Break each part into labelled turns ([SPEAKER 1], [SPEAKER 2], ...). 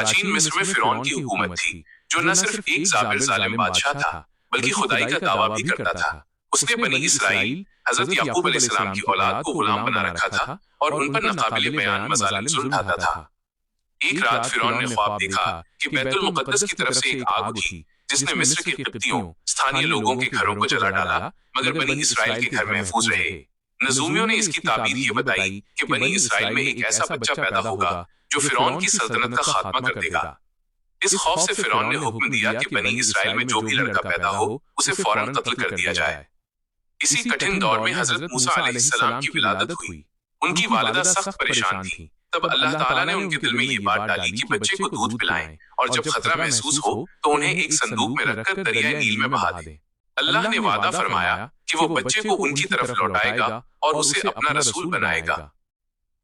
[SPEAKER 1] प्राचीन मिस्र में फिरौन की हुकूमत थी, जो न सिर्फ एक जाबिर जालिम बादशाह था, बल्कि खुदाई का दावा भी करता था। उसने बनी इसराइल हजरत याकूब अलैहिस्सलाम की औलाद को गुलाम बना रखा था और उन पर नाकाबिले बयान मजालिम जुल्म ढाता था। एक रात फिरौन ने ख्वाब देखा कि बैतुल मुकद्दस की तरफ से एक आग उठी, जिसने मिस्र के किब्तियों, स्थानीय लोगों के घरों को जला डाला, मगर बनी इसराइल के घर महफूज रहे। नजूमियों ने इसकी ताबीर ये बताई कि बनी इसराइल में एक ऐसा बच्चा पैदा होगा जो फिरौन की सल्तनत का खात्मा कर देगा। इस खौफ से फिरौन ने हुक्म दिया कि बनी इसराइल में जो भी लड़का पैदा हो उसे फौरन कत्ल कर दिया जाए। इसी कठिन दौर में हजरत मूसा अलैहिस्सलाम की विलादत हुई। उनकी वालिदा सख्त परेशान थी। तब अल्लाह ताला ने उनके दिल में ये बात डाली कि बच्चे को दूध पिलाएं और जब खतरा महसूस हो तो उन्हें एक संदूक में रखकर दरिया नील में बहा दें। अल्लाह ने वादा फरमाया कि वो बच्चे को उनकी तरफ लौटाएगा और उसे अपना रसूल बनाएगा।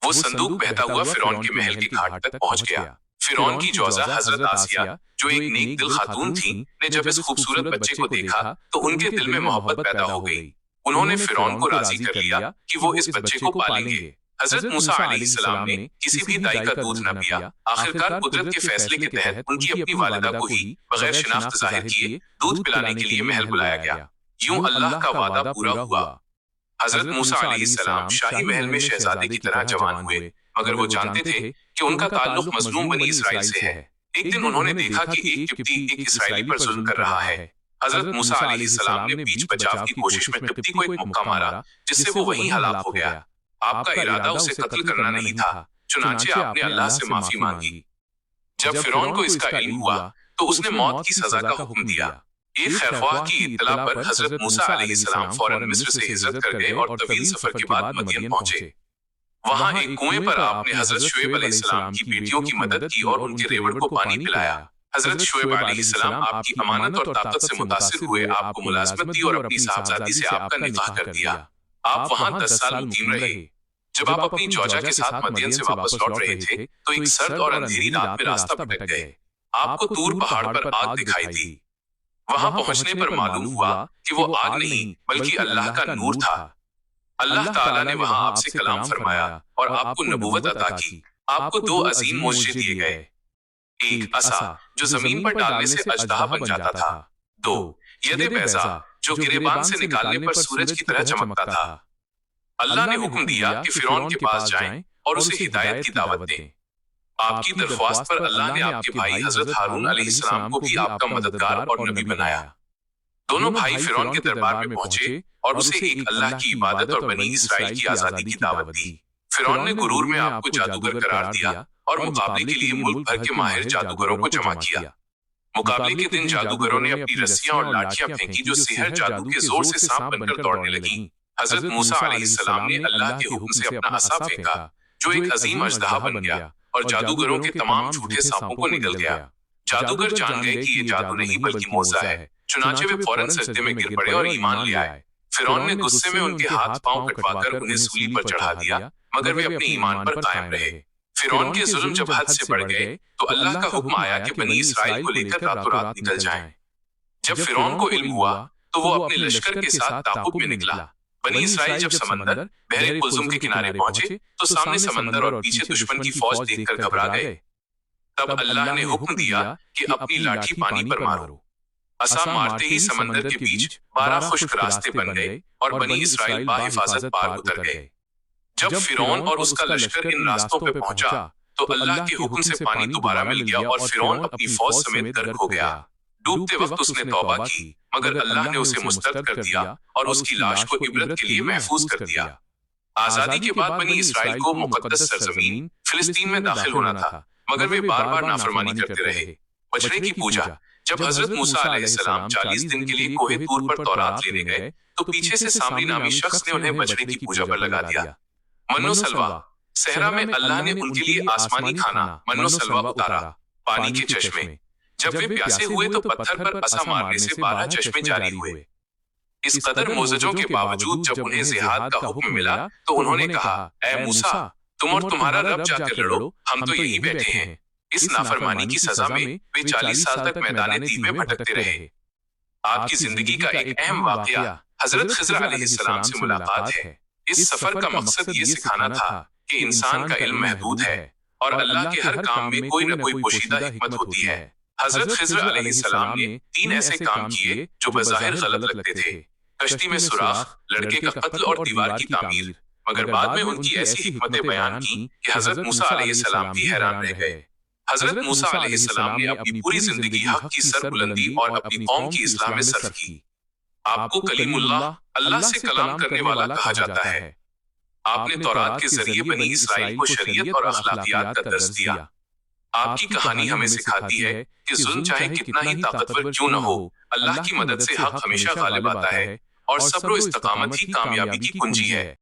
[SPEAKER 1] वो संदूक बहता हुआ फिरौन के महल के घाट तक पहुंच गया। फिरौन की जौजा हजरत आसिया, जो एक नेक दिल खातून थी, ने जब इस खूबसूरत बच्चे को देखा तो उनके दिल में मोहब्बत पैदा हो गई। उन्होंने फिरौन को राजी कर लिया कि वो इस बच्चे को पालेंगे। हजरत मूसा अलैहिस्सलाम ने किसी भी दाई का दूध न पिया। आखिरकार कुदरत के फैसले के तहत उनकी अपनी वालिदा को ही बगैर शिनाख्त जाहिर किए दूध पिलाने के लिए महल बुलाया गया। यूं अल्लाह का वादा पूरा हुआ। हजरत मूसा अलैहिस्सलाम शाही महल में शहजादे की तरह जवान हुए, मगर वो जानते थे कि उनका ताल्लुक मजलूम बनी इसराइल से है। एक दिन उन्होंने देखा कि एक किब्ती एक इसराइली पर जुल्म कर रहा है। हजरत मूसा अलैहिस्सलाम ने बीच बचाव की कोशिश में किब्ती को एक मुक्का मारा, जिससे वो वहीं हलाक हो गया। आपका इरादा उसे कत्ल करना नहीं था, चुनांचे आपने अल्लाह से माफी मांगी। जब फिरौन को इसका इल्म हुआ तो उसने मौत की सजा का हुक्म दिया। एक खैरख्वाह की इत्तला पर हजरत मूसा अलैहिस्सलाम फौरन मिस्र से हिजरत कर गए और तवील सफर के बाद मदियन पहुंचे। वहां एक कुएं पर आपने हजरत शुएब अलैहिस्सलाम की बेटियों की मदद की और उनके रेवड़ को पानी पिलाया। हजरत शुएब अलैहिस्सलाम आपकी अमानत और ताकत से मुतासिर हुए, आपको मुलाजमत दी और अपनी साहबजादी से आपका निकाह कर दिया। आप वहां 10 साल मुकीम रहे। जब आप अपनी जौजा के साथ मदियन से वापस लौट रहे थे तो एक सर्द और अंधेरी रात में रास्ता भटक गए। आपको तूर पहाड़ पर आग दिखाई दी। वहां पहुंचने पर मालूम हुआ कि वो आग नहीं बल्कि अल्लाह का नूर था। अल्लाह ताला ने वहां आपसे कलाम फरमाया और आपको नबूवत अता की। आपको 2 अजीम मोज़े दिए गए। एक असा जो जमीन पर डालने से अजदहा बन जाता था। 2 यदे बैज़ा जो गिरेबान से निकालने पर सूरज की तरह चमकता था। अल्लाह ने हुक्म दिया कि फिरौन के पास जाएं और उसे हिदायत की दावत दें। आपकी दरख्वास्त पर अल्लाह ने आपके भाई हजरत हारून अलैहिस्सलाम को भी आपका मददगार और नबी बनाया। दोनों भाई फिरौन के दरबार में पहुंचे और उसे एक अल्लाह की इबादत और बनी इसराइल की आजादी की दावत दी। फिरौन ने गुरूर में आपको जादूगर करार दिया और मुकाबले के लिए मुल्क भर के माहिर जादूगरों को जमा किया। मुकाबले के दिन जादूगरों ने अपनी रस्सियां और लाठियां फेंकी जो सिहर जादू के जोर से सांप बनकर दौड़ने लगी। हजरत मूसा अलैहिस्सलाम ने अल्लाह के हुक्म से अपना असा फेंका जो एक अजीम अजदहा बन गया और जादूगरों के तमाम झूठे सांपों को निगल गया। जादूगर जान गए कि ये जादू नहीं बल्कि मौजा है। चुनांचे वे फौरन सजदे में गिर पड़े और ईमान ले आए। फिरौन ने गुस्से में उनके हाथ पांव कटवाकर उन्हें सूली पर चढ़ा दिया, मगर वे अपने ईमान पर कायम रहे। फिरौन के जुल्म जब हद से बढ़ गए तो अल्लाह का हुक्म आया कि बनी इसराइल को लेकर रातों रात निकल जाएं। जब फिरौन को इल्म हुआ तो वो अपने लश्कर के साथ ताबूत में निकला। बनी इसराइल जब समंदर बहरे कुलजुम के किनारे पहुंचे तो सामने समंदर और पीछे दुश्मन की फौज देखकर घबरा गए। तब अल्लाह ने हुक्म दिया कि अपनी लाठी पानी पर मारो। असा मारते ही समंदर के बीच 12 खुश्क रास्ते बन गए और बनी इसराइल बाहिफाजत पार उतर गए। जब फिरौन और उसका लश्कर इन रास्तों पे पहुंचा तो अल्लाह के हुक्म से पानी दोबारा मिल गया और फिरौन अपनी फौज समेत गर्क हो गया। डूबते वक्त उसने तौबा की, मगर अल्लाह ने उसे मुस्तरद कर दिया और उसकी लाश को इबरत के लिए महफूज कर दिया। आजादी के बाद बनी इसराइल को मुकद्दस सरजमीन फिलिस्तीन में दाखिल होना था, मगर वे बार बार नाफरमानी करते रहे। बछड़े की पूजा। जब हजरत मूसा अलैहिस्सलाम 40 दिन के लिए कोहे तूर पर तौरात लेने गए तो पीछे से सामरी नामी शख्स ने उन्हें बछड़े की पूजा पर लगा दिया। मन्नो सलवा। सहरा में अल्लाह ने उनके लिए आसमानी खाना मन्नो सलवा उतारा, पानी के चश्मे। जब वे प्यासे हुए तो पत्थर पर असा मारने से 12 चश्मे जारी हुए। इस कदर मोजजों के बावजूद जब उन्हें जिहाद का हुक्म मिला तो उन्होंने कहा, ऐ मूसा, तुम और तुम्हारा रब जाकर लड़ो, हम तो यहीं बैठे हैं। इस नाफरमानी की सजा में वे 40 साल तक मैदान दी में भटकते रहे। आपकी जिंदगी का एक अहम वाकया हजरत खिज़र अलैहिस्सलाम से मुलाकात है। इस सफर का मकसद ये सिखाना था कि इंसान का इल्म महदूद है اور اللہ کے ہر کام میں کوئی نہ کوئی پوشیدہ حکمت ہوتی ہے۔ حضرت خضر علیہ السلام نے 3 ایسے کام کیے جو بظاہر غلط لگتے تھے، کشتی میں سوراخ، لڑکے کا قتل اور دیوار کی تعمیر، مگر بعد میں ان کی ایسی حکمتیں بیان کی کہ حضرت موسیٰ علیہ السلام بھی حیران رہ گئے۔ حضرت موسیٰ علیہ السلام نے اپنی پوری زندگی حق کی سربلندی اور اپنی قوم کی اصلاح میں صرف کی۔ آپ کو کلیم اللہ، اللہ سے کلام کرنے والا کہا جاتا ہے۔ آپ نے تورات کے ذریعے بنی اسرائیل کو شریعت اور اخلاقیات کا درس دیا۔ آپ کی کہانی ہمیں سکھاتی ہے کہ ظلم چاہے کتنا ہی طاقتور کیوں نہ ہو، اللہ کی مدد سے حق ہمیشہ غالب آتا ہے، اور صبر و استقامت ہی کامیابی کی کنجی ہے۔